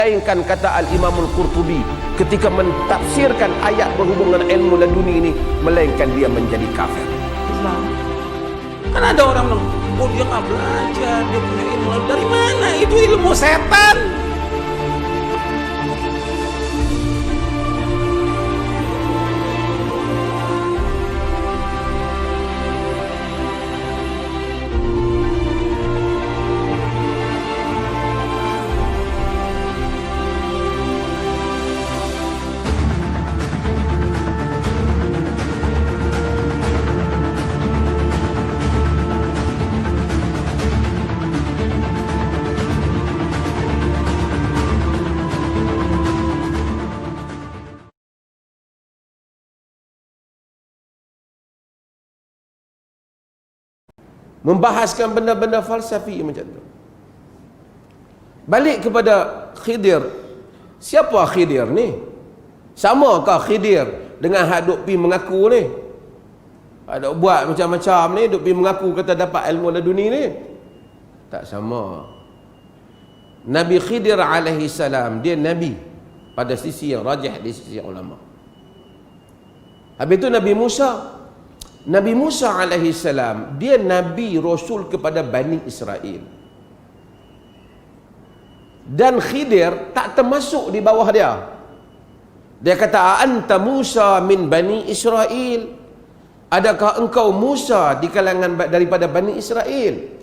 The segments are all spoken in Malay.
Melainkan kata Al-Imamul Qurtubi ketika mentafsirkan ayat berhubungan ilmu laduni ini, melainkan dia menjadi kafir. Kan ada orang bilang, oh dia nggak belajar, dia punya ilmu. Dari mana? Itu ilmu setan. Membahaskan benda-benda falsafi macam tu. Balik kepada Khidir. Siapa Khidir ni? Samakah Khidir dengan hak duk pi mengaku ni? Ada buat macam-macam ni, duk pi mengaku kata dapat ilmu laduni ni? Tak sama. Nabi Khidir alaihi salam, dia nabi pada sisi yang rajih di sisi ulama. Habis itu Nabi Musa alaihi salam, dia nabi rasul kepada Bani Israel. Dan Khidir tak termasuk di bawah dia. Dia kata, anta Musa min Bani Israel. Adakah engkau Musa di kalangan daripada Bani Israel?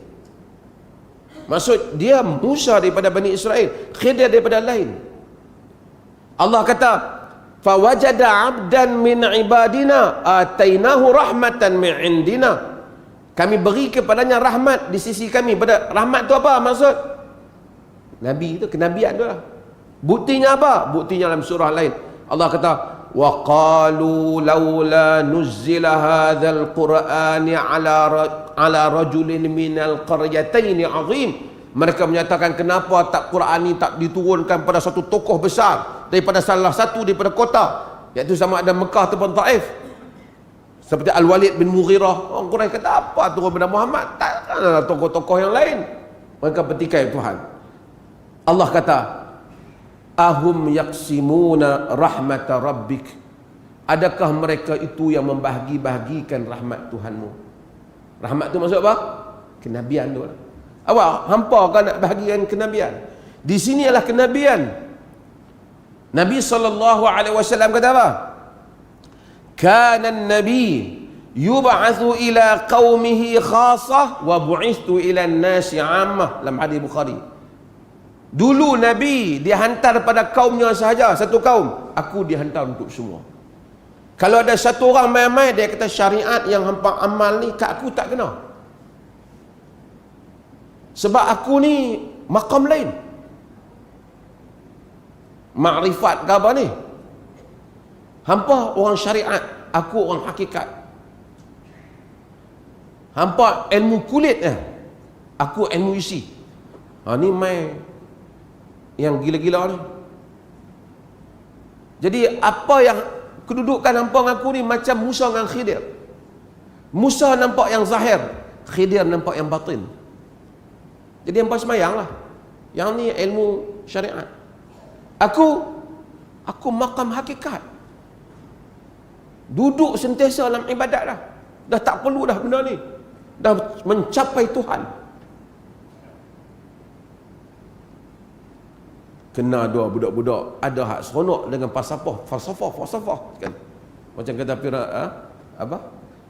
Maksud dia Musa daripada Bani Israel, Khidir daripada lain. Allah kata, fawajada 'abdan min ibadina atainahu rahmatan min indina. Kami beri kepadanya rahmat di sisi kami. Pada rahmat tu apa maksud? Nabi itu, kenabian tu lah. Buktinya apa? Buktinya dalam surah lain Allah kata, wa qalu laula nuzzila hadzal qur'ani ala rajulin minal qaryataini 'azim. Mereka menyatakan, kenapa tak Quran ni tak diturunkan pada satu tokoh besar daripada salah satu daripada kota, iaitu sama ada Mekah ataupun Taif, seperti Al-Walid bin Mughirah. Orang Quraisy kata, apa turun pada Muhammad? Takkanlah tokoh-tokoh yang lain. Mereka petikai Tuhan. Allah kata, ahum yaqsimuna rahmata rabbik. Adakah mereka itu yang membahagi-bahagikan rahmat Tuhanmu? Rahmat tu maksud apa? Kenabian tu lah. Awak hampa kan nak bahagian kenabian? Di sini adalah kenabian. Nabi SAW kata apa? Kana an-nabi yub'atsu ila qaumihi khassah wa bu'ithtu ila an-nasi 'ammah, dalam hadis Bukhari. Dulu Nabi dihantar pada kaumnya sahaja, satu kaum. Aku dihantar untuk semua. Kalau ada satu orang main-main, dia kata syariat yang hampa amal ni kat aku tak kena. Sebab aku ni maqam lain. Makrifat ke apa ni? Hampa orang syariat, aku orang hakikat. Hampa ilmu kulit aku ilmu isi. Ni main yang gila-gila ni. Jadi apa yang kedudukan hampa dengan aku ni macam Musa dengan Khidir. Musa nampak yang zahir, Khidir nampak yang batin. Jadi hampa semayang lah. Yang ni ilmu syariat. Aku maqam hakikat. Duduk sentiasa dalam ibadat dah. Dah tak perlu dah benda ni. Dah mencapai Tuhan. Kena dua budak-budak ada hak seronok dengan falsafah kan. Macam kata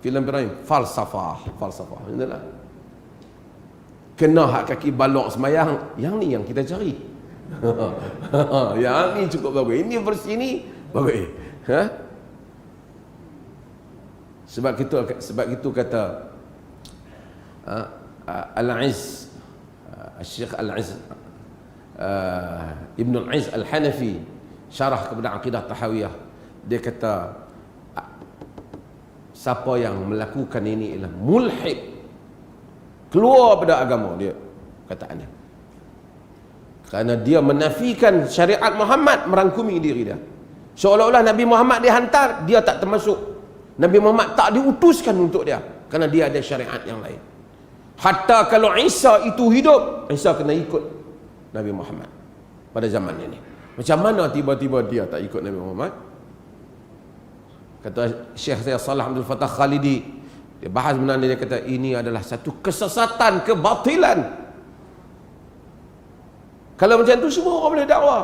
filem Ibrahim, falsafah. Inilah. Kena hak kaki balok semayang, yang ni yang kita cari. Yang ni cukup bagus. Ini versi ni bagus. Sebab itu kata Al-Izz, Syekh Al-Izz Ibn Al-Izz Al-Hanafi, syarah kepada Aqidah Tahawiyah, dia kata siapa yang melakukan ini ialah mulhid, keluar pada agama dia, kataannya. Kerana dia menafikan syariat Muhammad, merangkumi diri dia. Seolah-olah Nabi Muhammad dihantar, dia tak termasuk. Nabi Muhammad tak diutuskan untuk dia, kerana dia ada syariat yang lain. Hatta kalau Isa itu hidup, Isa kena ikut Nabi Muhammad. pada zaman ini. Macam mana tiba-tiba dia tak ikut Nabi Muhammad? Kata Syekh saya Salah Abdul Fattah Khalidi, dia bahas sebenarnya, dia kata ini adalah satu kesesatan, kebatilan. Kalau macam tu semua orang boleh dakwah.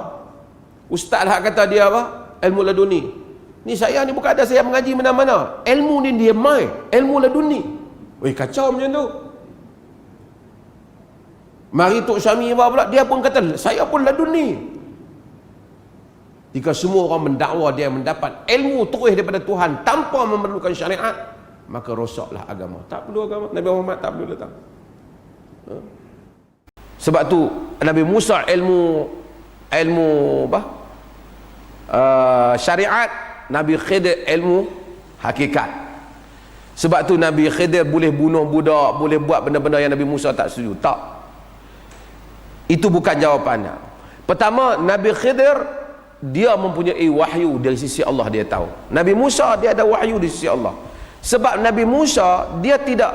Ustaz lah kata dia apa? Ilmu laduni. Ni saya ni bukan ada saya mengaji mana-mana. Ilmu ni dia mai, ilmu laduni. Weh, kacau macam tu. Mari Tok Syami pula, dia pun kata saya pun laduni. Jika semua orang mendakwa dia mendapat ilmu terus daripada Tuhan tanpa memerlukan syariat, maka rosaklah agama. Tak perlu agama. Nabi Muhammad tak perlu datang. Sebab tu Nabi Musa ilmu apa? Syariat, Nabi Khidir ilmu hakikat. Sebab tu Nabi Khidir boleh bunuh budak, boleh buat benda-benda yang Nabi Musa tak setuju. Tak. Itu bukan jawapannya. Pertama, Nabi Khidir dia mempunyai wahyu dari sisi Allah, dia tahu. Nabi Musa dia ada wahyu dari sisi Allah. Sebab Nabi Musa dia tidak,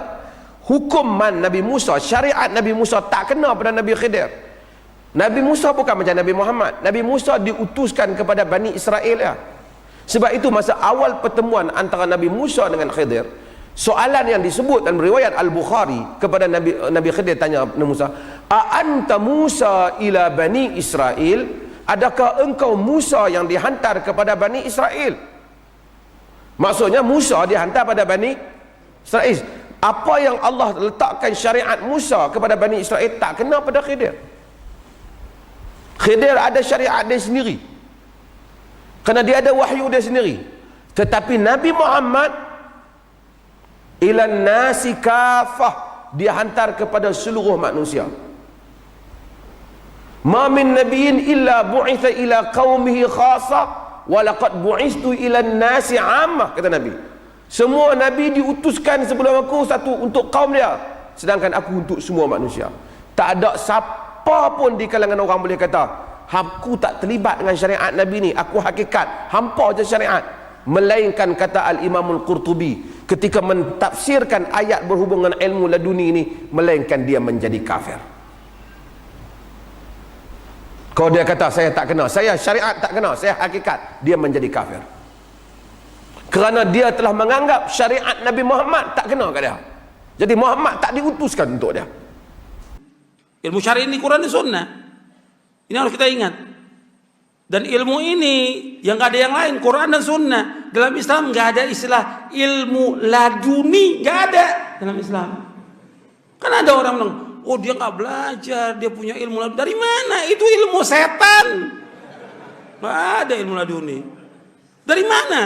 hukuman Nabi Musa, syariat Nabi Musa tak kena pada Nabi Khidir. Nabi Musa bukan macam Nabi Muhammad. Nabi Musa diutuskan kepada Bani Israel ya. Sebab itu masa awal pertemuan antara Nabi Musa dengan Khidir, soalan yang disebut dalam riwayat Al-Bukhari kepada Nabi Khidir tanya Nabi Musa, "A anta Musa ila Bani Israel?" Adakah engkau Musa yang dihantar kepada Bani Israel? Maksudnya Musa dihantar pada Bani Israel. Apa yang Allah letakkan syariat Musa kepada Bani Israel tak kena pada Khidir. Khidir ada syariat dia sendiri, kerana dia ada wahyu dia sendiri. Tetapi Nabi Muhammad ilan nasi kafah, dia hantar kepada seluruh manusia. Ma min nabiyyin illa bu'itha ila qaumihi khassa wa laqad bu'istu ila an-nasi 'ammah, kata Nabi. Semua nabi diutuskan sebelum aku satu untuk kaum dia, sedangkan aku untuk semua manusia. Tak ada siapa pun di kalangan orang boleh kata aku tak terlibat dengan syariat Nabi ni, aku hakikat hampa je syariat. Melainkan kata Al-Imamul Qurtubi ketika mentafsirkan ayat berhubungan ilmu laduni ini, melainkan dia menjadi kafir. Kalau dia kata saya tak kena, saya syariat tak kena, saya hakikat, dia menjadi kafir. Kerana dia telah menganggap syariat Nabi Muhammad tak kena kat dia. Jadi Muhammad tak diutuskan untuk dia. Ilmu syariat ini Quran dan Sunnah. Ini harus kita ingat. Dan ilmu ini yang gak ada yang lain, Quran dan Sunnah. Dalam Islam gak ada istilah ilmu laduni, gak ada dalam Islam. Kan ada orang bilang, oh dia gak belajar, dia punya ilmu laduni. Dari mana? Itu ilmu setan. Gak ada ilmu laduni. Dari mana?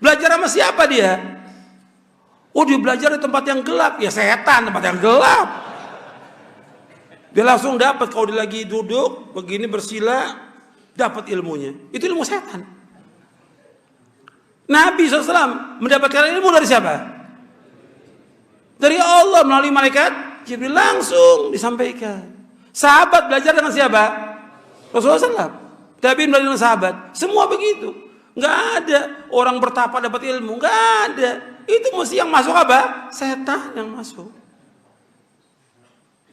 Belajar sama siapa dia? Oh dia belajar di tempat yang gelap. Ya setan, tempat yang gelap. Dia langsung dapat, kalau dia lagi duduk begini bersila, dapat ilmunya. Itu ilmu setan. Nabi SAW mendapatkan ilmu dari siapa? Dari Allah melalui malaikat Jibril, langsung disampaikan. Sahabat belajar dengan siapa? Rasulullah SAW. Tabi'in belajar dengan sahabat. Semua begitu. Nggak ada orang bertapa dapat ilmu, nggak ada. Itu mesti yang masuk apa? Setan yang masuk.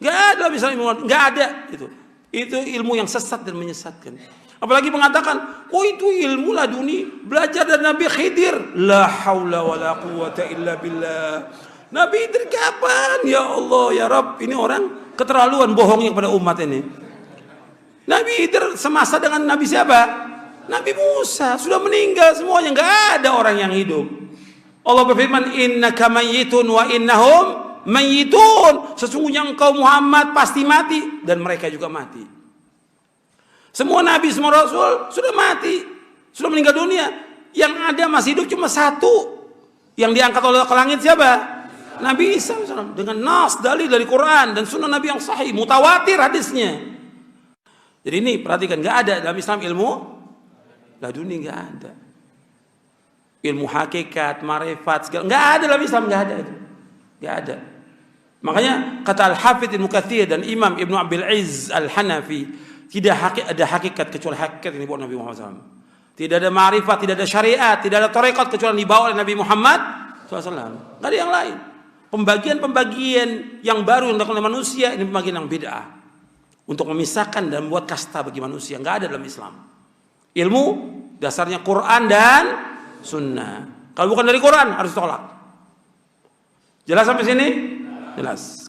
Nggak ada misalnya ilmu, nggak ada itu ilmu yang sesat dan menyesatkan. Apalagi mengatakan, oh itu ilmu laduni, belajar dari Nabi Khidir. La haula wa la quwata illa billah. Nabi Khidir kapan? Ya Allah, ya Rabb, ini orang keterlaluan bohongnya kepada umat ini. Nabi Khidir semasa dengan Nabi siapa? Nabi Musa. Sudah meninggal semuanya, nggak ada orang yang hidup. Allah berfirman, innaka mayyitun wa innahum mayyitun. Sesungguhnya engkau Muhammad pasti mati, dan mereka juga mati. Semua nabi, semua rasul sudah mati, sudah meninggal dunia. Yang ada masih hidup cuma satu, yang diangkat oleh ke langit siapa? Nabi Isa SAW. Dengan nas dalil dari Quran dan sunnah Nabi yang sahih, mutawatir hadisnya. Jadi ini perhatikan, nggak ada dalam Islam ilmu laduni, nggak ada. Ilmu hakikat, marifat, segala nggak ada dalam Islam, nggak ada itu, nggak ada. Makanya kata Al-Hafidz Ibnu Katsir dan Imam Ibnu Abil Izz Al-Hanafi, tidak ada hakikat kecuali hakikat yang dibawa Nabi Muhammad SAW. Tidak ada marifat, tidak ada syariat, tidak ada tarekat kecuali yang dibawa oleh Nabi Muhammad SAW. Nggak ada yang lain. Pembagian-pembagian yang baru yang dilakukan oleh manusia, ini pembagian yang bid'ah. untuk memisahkan dan membuat kasta bagi manusia. Nggak ada dalam Islam. Ilmu dasarnya Quran dan Sunnah. Kalau bukan dari Quran harus tolak. Jelas sampai sini? Jelas.